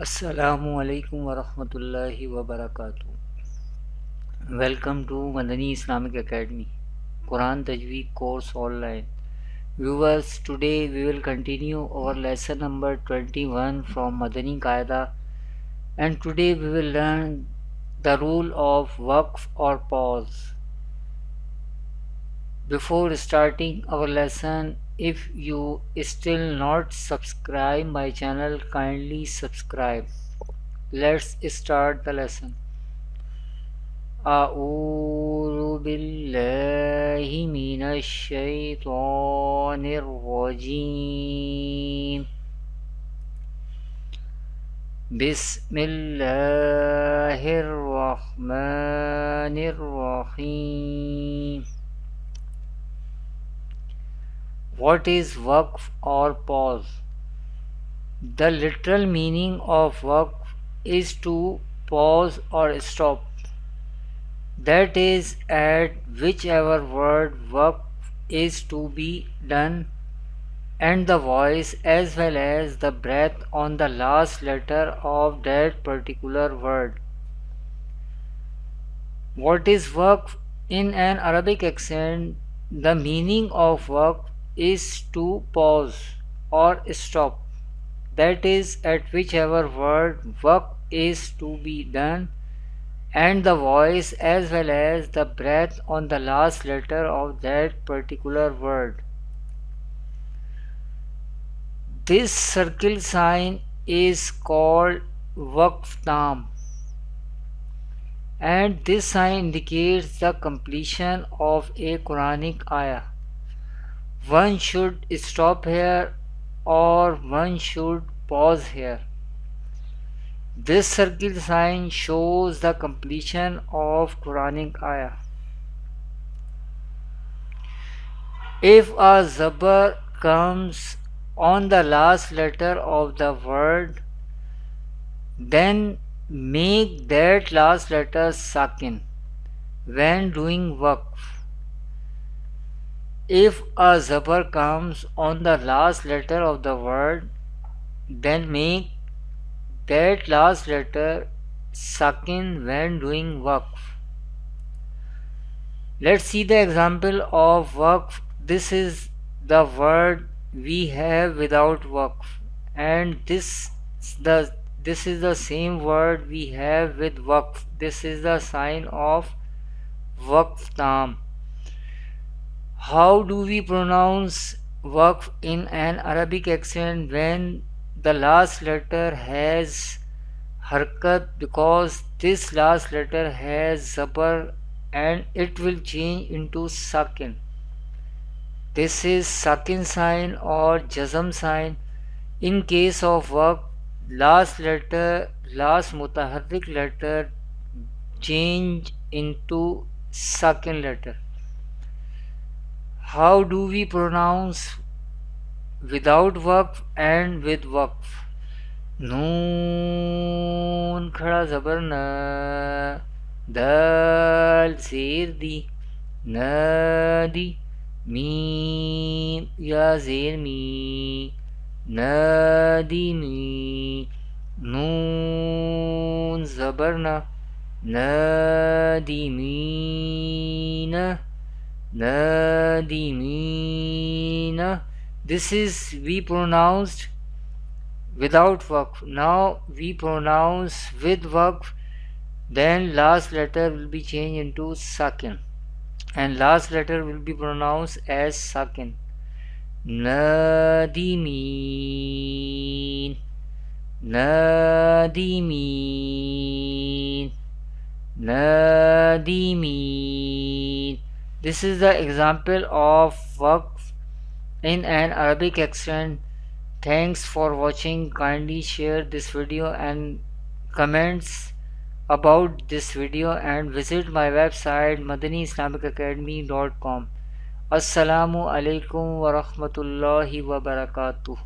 Assalamu alaikum warahmatullahi wabarakatuh. Welcome to Madani Islamic Academy, Quran Tajweed course online. Viewers, today we will continue our lesson number 21 from Madani Qaida, and today we will learn the rule of waqf or pause. Before starting our lesson, if you still not subscribe my channel, kindly subscribe. Let's start the lesson. أعوذ بالله من الشيطان الرجيم بسم الله الرحمن الرحيم. What is waqf or pause? The literal meaning of waqf is to pause or stop. That is, at whichever word waqf is to be done, and the voice as well as the breath on the last letter of that particular word. What is waqf? In an Arabic accent, the meaning of waqf is to pause or stop. That is, at whichever word waqf is to be done, and the voice as well as the breath on the last letter of that particular word. This circle sign is called waqf tam, and this sign indicates the completion of a Quranic ayah. One should stop here or one should pause here. This circle sign shows the completion of Quranic ayah. If a zabar comes on the last letter of the word, then make that last letter sakin when doing waqf. If a zabar comes on the last letter of the word, then make that last letter sakin when doing waqf. Let's see the example of waqf. This is the word we have without waqf, and this is the same word we have with waqf. This is the sign of waqf tam. How do we pronounce waqf in an Arabic accent when the last letter has harkat? Because this last letter has zabar and it will change into sakin. This is sakin sign or jazm sign. In case of waqf, last mutaharrik letter change into sakin letter. How do we pronounce without waqf and with waqf? Noon khada zabar na, dal zir di, nadi, mim ya zir mi, nadi mi, noon zabar na, nadi mina, nadimina. This is we pronounced without waqf. Now we pronounce with waqf, then last letter will be changed into sakin and last letter will be pronounced as sakin. Nadimin, nadimin, nadimin. This is the example of waqf in an Arabic accent. Thanks for watching. Kindly share this video and comments about this video and visit my website madaniislamicacademy.com. Assalamu alaikum wa rahmatullahi wa barakatuh.